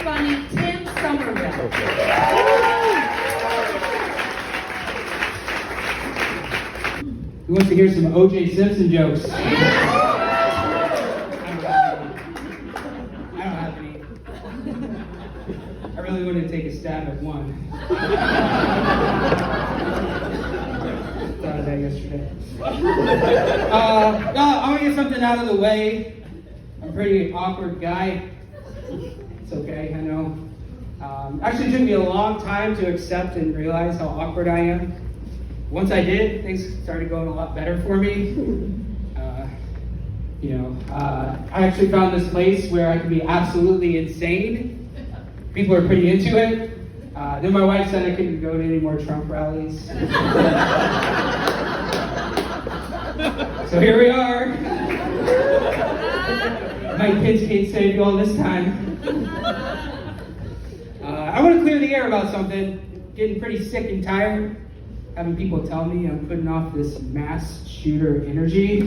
funny Tim Somerville. Who wants to hear some O.J. Simpson jokes? I don't have any. I really wanted to take a stab at one. Thought of that yesterday. No, I want to get something out of the way. I'm a pretty awkward guy. It's okay, I know. Actually, it took me a long time to accept and realize how awkward I am. Once I did, things started going a lot better for me. I actually found this place where I could be absolutely insane. People are pretty into it. Then my wife said I couldn't go to any more Trump rallies. So here we are. My kids can't save you all this time. I want to clear the air about something. Getting pretty sick and tired. Having people tell me I'm putting off this mass shooter energy. It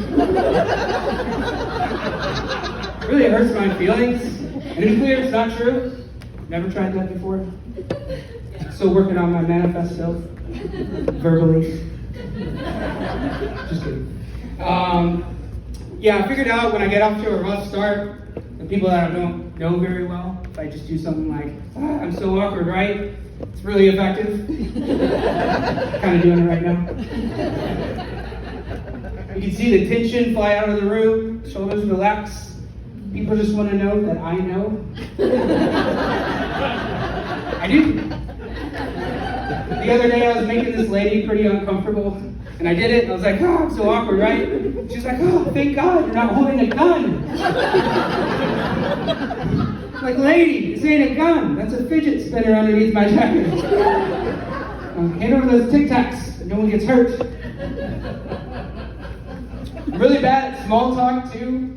really hurts my feelings. And to be clear, it's not true. Never tried that before. Still working on my manifesto. Verbally. Just kidding. I figured out when I get off to a rough start, the people that I don't know very well, if I just do something like, I'm so awkward, right? It's really effective. Kind of doing it right now. You can see the tension fly out of the room, shoulders relax. People just want to know that I know. I do. The other day I was making this lady pretty uncomfortable, and I did it, and I was like, oh, I'm so awkward, right? She's like, oh, thank God you're not holding a gun. Like, lady, this ain't a gun. That's a fidget spinner underneath my jacket. Hand over those Tic Tacs, no one gets hurt. I'm really bad at small talk, too.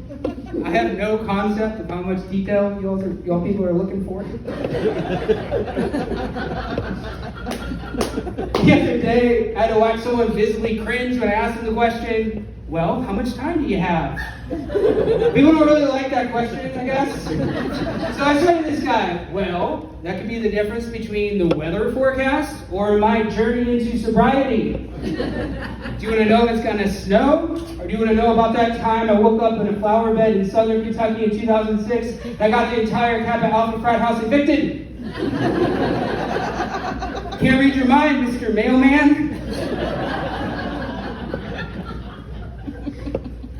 I have no concept of how much detail y'all people are looking for. The other day, I had to watch someone visibly cringe when I asked them the question, well, how much time do you have? People don't really like that question, I guess. So I said to this guy, well, that could be the difference between the weather forecast or my journey into sobriety. Do you want to know if it's going to snow? Or do you want to know about that time I woke up in a flower bed in southern Kentucky in 2006 and I got the entire Kappa Alpha frat house evicted? Can't read your mind, Mr. Mailman.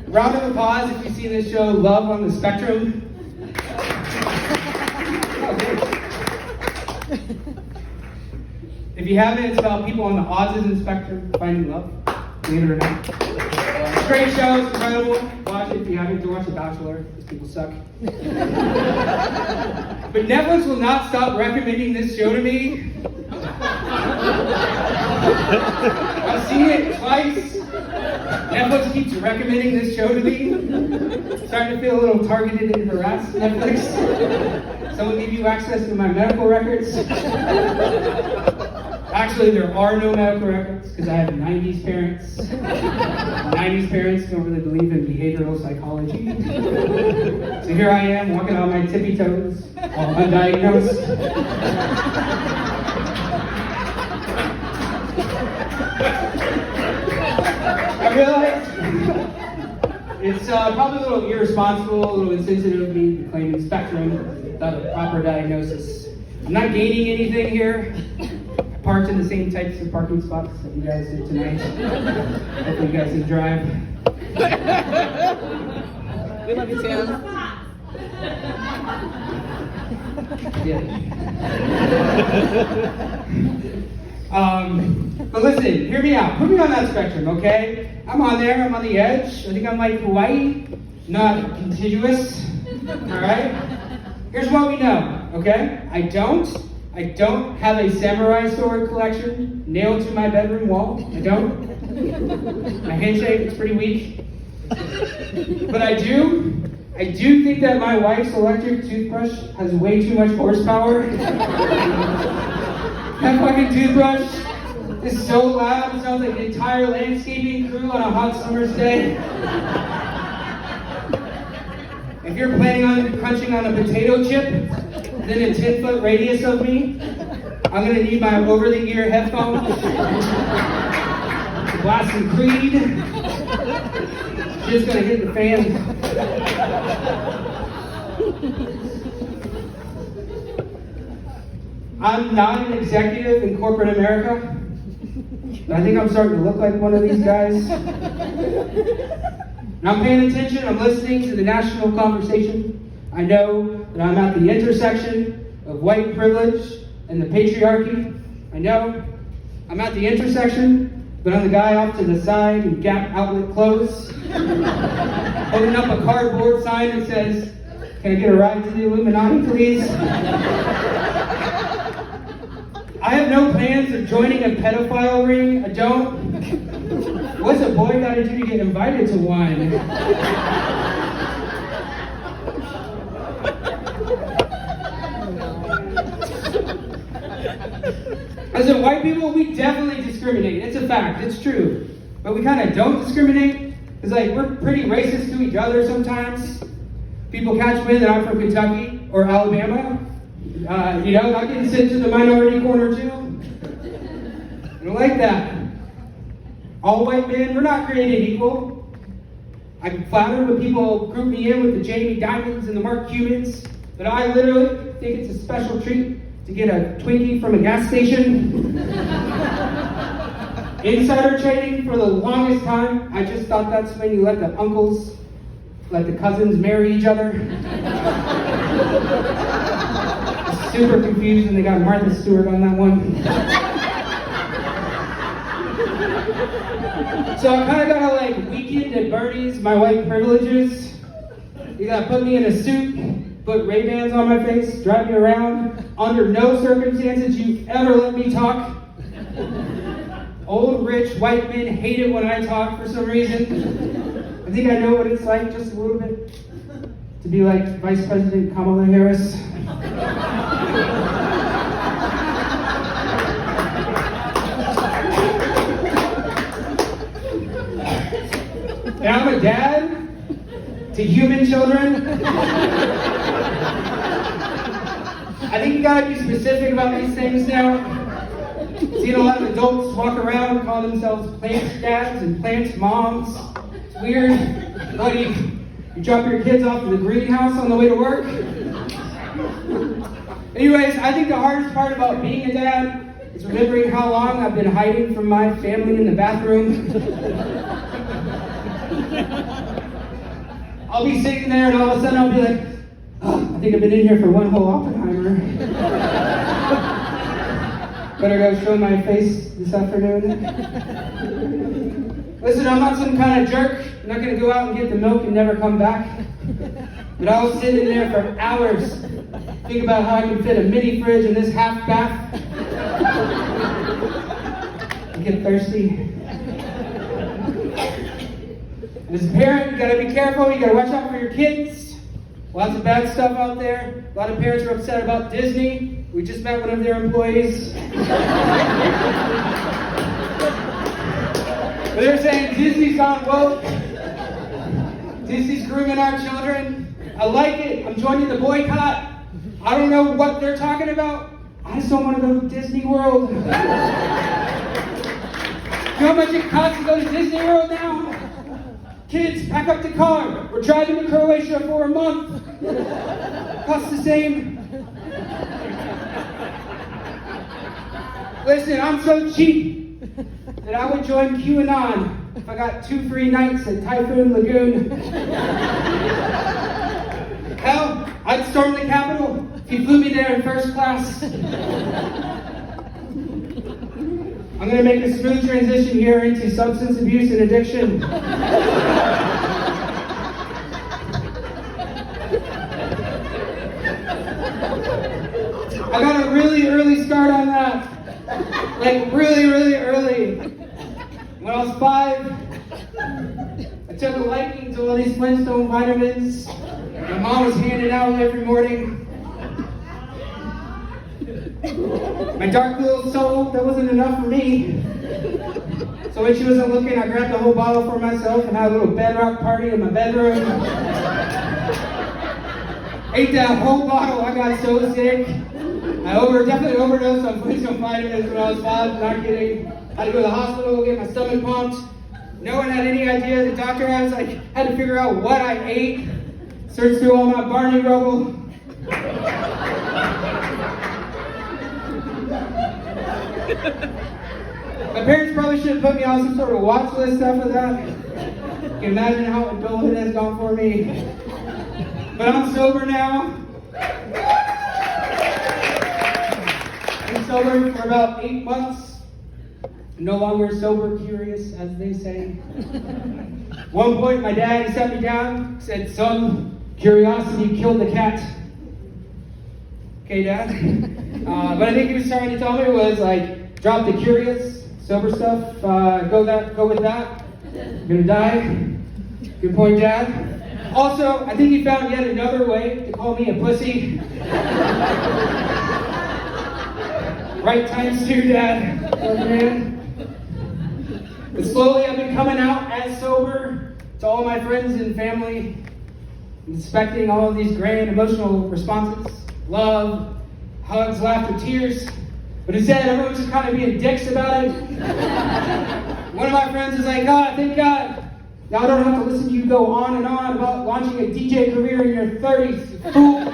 Round of applause if you've seen this show, Love on the Spectrum. If you haven't, it's about people on the autism spectrum finding love, believe it or not. It's a great show, it's incredible. Watch it if you haven't. Go watch The Bachelor, these people suck. But Netflix will not stop recommending this show to me. I've seen it twice. Netflix keeps recommending this show to me. Starting to feel a little targeted and harassed, Netflix. Someone give you access to my medical records? Actually, there are no medical records because I have 90s parents. 90s parents don't really believe in behavioral psychology. So here I am, walking on my tippy toes, all undiagnosed. I realize it's probably a little irresponsible, a little insensitive of me claiming spectrum without a proper diagnosis. I'm not gaining anything here. I parked in the same types of parking spots that you guys did tonight. Hopefully you guys did drive. We love you, Tim. Yeah. But listen, hear me out. Put me on that spectrum, okay? I'm on there, I'm on the edge. I think I'm like Hawaii, not contiguous, all right? Here's what we know, okay? I don't have a samurai sword collection nailed to my bedroom wall. I don't. My handshake is pretty weak. But I do think that my wife's electric toothbrush has way too much horsepower. That fucking toothbrush is so loud, it sounds like an entire landscaping crew on a hot summer's day. If you're planning on crunching on a potato chip, within a 10-foot radius of me, I'm gonna need my over-the-ear headphones, blast some Creed, just gonna hit the fan. I'm not an executive in corporate America, but I think I'm starting to look like one of these guys. And I'm paying attention, I'm listening to the national conversation. I know that I'm at the intersection of white privilege and the patriarchy. I know I'm at the intersection, but I'm the guy off to the side in Gap outlet clothes, holding up a cardboard sign that says, "Can I get a ride to the Illuminati, please?" I have no plans of joining a pedophile ring. I don't. What's a boy got to do to get invited to one? As in, white people, we definitely discriminate. It's a fact. It's true. But we kind of don't discriminate. It's like we're pretty racist to each other sometimes. People catch wind that I'm from Kentucky or Alabama. Not getting sent to the minority corner too. I don't like that. All white men, we're not created equal. I'm flattered when people group me in with the Jamie Dimons and the Mark Cubans, but I literally think it's a special treat to get a Twinkie from a gas station. Insider trading for the longest time, I just thought that's when you let the uncles, let the cousins marry each other. Super confused when they got Martha Stewart on that one. So I kind of gotta weekend at Bernie's my white privileges. You gotta put me in a suit, put Ray-Bans on my face, drive me around. Under no circumstances you ever let me talk. Old, rich, white men hate it when I talk for some reason. I think I know what it's like just a little bit to be like Vice President Kamala Harris. And I'm a dad to human children. I think you gotta be specific about these things now. Seeing a lot of adults walk around and call themselves plants dads and plants moms. It's weird. Buddy, you drop your kids off to the greenhouse on the way to work. Anyways, I think the hardest part about being a dad is remembering how long I've been hiding from my family in the bathroom. I'll be sitting there and all of a sudden I'll be like, oh, I think I've been in here for one whole Oppenheimer. Better go show my face this afternoon. Listen, I'm not some kind of jerk. I'm not going to go out and get the milk and never come back. But I will sit in there for hours, think about how I can fit a mini fridge in this half bath. I get thirsty. As a parent, you gotta be careful, you gotta watch out for your kids. Lots of bad stuff out there. A lot of parents are upset about Disney. We just met one of their employees. But they're saying Disney's gone woke. Disney's grooming our children. I like it. I'm joining the boycott. I don't know what they're talking about. I just don't want to go to Disney World. You know how much it costs to go to Disney World now? Kids, pack up the car. We're driving to Croatia for a month. Costs the same. Listen, I'm so cheap that I would join QAnon if I got 2 free nights at Typhoon Lagoon. Hell, I'd storm the Capitol if you flew me there in first class. I'm going to make a smooth transition here into substance abuse and addiction. I got a really early start on that. Really, really early. When I was 5, I took a liking to all these Flintstone vitamins my mom was handing out every morning. My dark little soul, that wasn't enough for me. So when she wasn't looking, I grabbed a whole bottle for myself and had a little bedrock party in my bedroom. ate that whole bottle. I got so sick. I definitely overdosed on some vitamins when I was 5, not kidding. Had to go to the hospital, get my stomach pumped. No one had any idea. The doctor had to figure out what I ate. Searched through all my Barney rubble. My parents probably should have put me on some sort of watch list after that. You can imagine how adulthood has gone for me. But I'm sober now. Been sober for about 8 months. No longer sober curious, as they say. One point, my dad sat me down, said, "Son, curiosity killed the cat." Okay, Dad. But I think he was trying to tell me was like, drop the curious, sober stuff, go with that. You're gonna die. Good point, Dad. Also, I think he found yet another way to call me a pussy. Right times 2, Dad. Oh, man. But slowly I've been coming out as sober to all my friends and family, expecting all of these grand emotional responses, love, hugs, laughter, tears. But instead, everyone's just kind of being dicks about it. One of my friends is like, "God, thank God. Now I don't have to listen to you go on and on about launching a DJ career in your 30s, fool."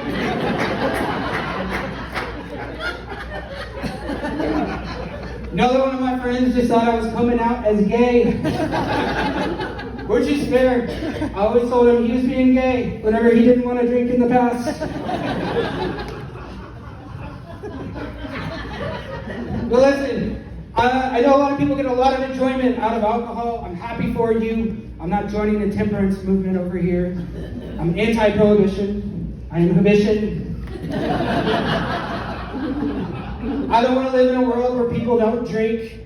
Another one of my friends just thought I was coming out as gay. Which is fair. I always told him he was being gay whenever he didn't want to drink in the past. But listen, I know a lot of people get a lot of enjoyment out of alcohol. I'm happy for you. I'm not joining the temperance movement over here. I'm anti-prohibition. I am inhibition. I don't want to live in a world where people don't drink.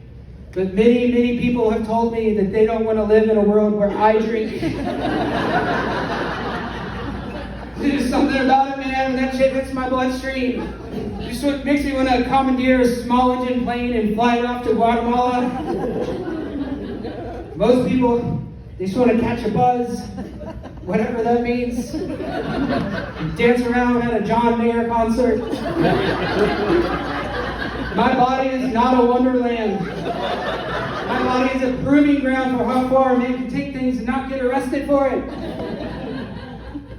But many, many people have told me that they don't want to live in a world where I drink. There's something about it, man. That shit hits my bloodstream. Just what makes me want to commandeer a small engine plane and fly it off to Guatemala. Most people, they just want to catch a buzz, whatever that means. Dance around at a John Mayer concert. My body is not a wonderland. My body is a proving ground for how far a man can take things and not get arrested for it.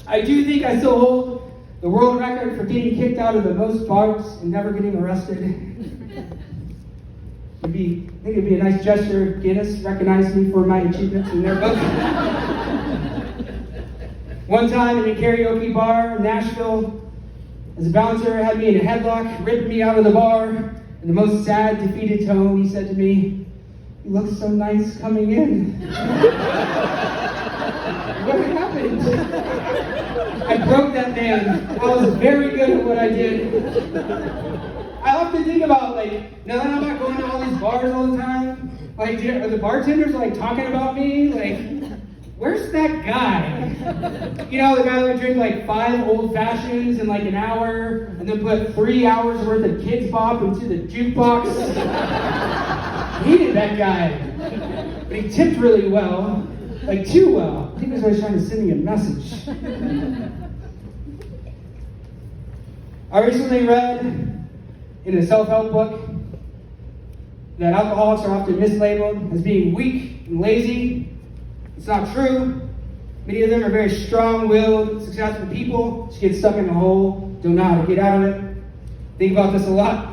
I do think I still hold the world record for getting kicked out of the most bars and never getting arrested. I think it'd be a nice gesture if Guinness recognized me for my achievements in their book. One time in a karaoke bar in Nashville, as a bouncer had me in a headlock, ripped me out of the bar. In the most sad, defeated tone, he said to me, "You look so nice coming in." What happened? I broke that man. I was very good at what I did. I often think about, now that I'm not going to all these bars all the time, are the bartenders, talking about me? Where's that guy? You know, the guy that would drink 5 old fashions in an hour and then put 3 hours worth of Kids Bop into the jukebox. I hated that guy. But he tipped really well. Too well. I think he was always trying to send me a message. I recently read in a self-help book that alcoholics are often mislabeled as being weak and lazy. It's not true. Many of them are very strong-willed, successful people. Just get stuck in a hole, don't know how to get out of it. Think about this a lot.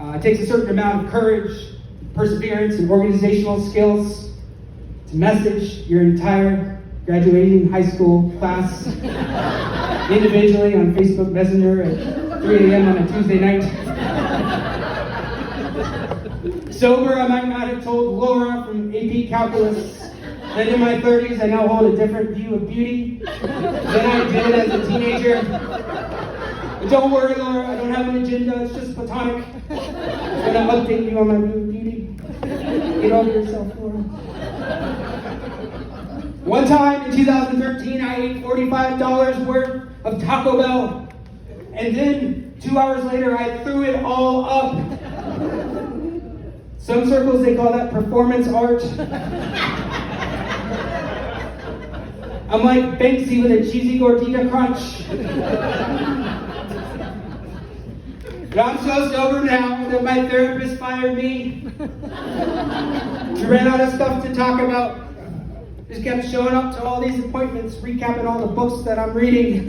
It takes a certain amount of courage, perseverance, and organizational skills to message your entire graduating high school class individually on Facebook Messenger at 3 a.m. on a Tuesday night. Sober, I might not have told Laura from AP Calculus that in my 30s I now hold a different view of beauty than I did as a teenager. But don't worry, Laura, I don't have an agenda, it's just platonic. I'm going to update you on my view of beauty. Get over yourself, Laura. One time in 2013, I ate $45 worth of Taco Bell. And then 2 hours later, I threw it all up. Some circles, they call that performance art. I'm like Banksy with a cheesy gordita crunch. But I'm so sober now that my therapist fired me. We ran out of stuff to talk about. Just kept showing up to all these appointments, recapping all the books that I'm reading.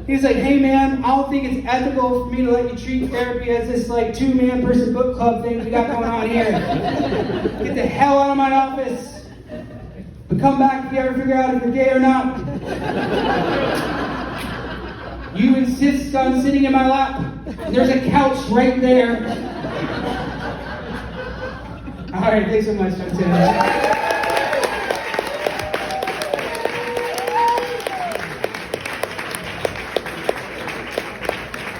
He's like, hey man, I don't think it's ethical for me to let you treat therapy as this like 2-man person book club thing we got going on here. Get the hell out of my office. But come back if you ever figure out if you're gay or not. You insist on sitting in my lap. There's a couch right there. All right, thanks so much, Tim.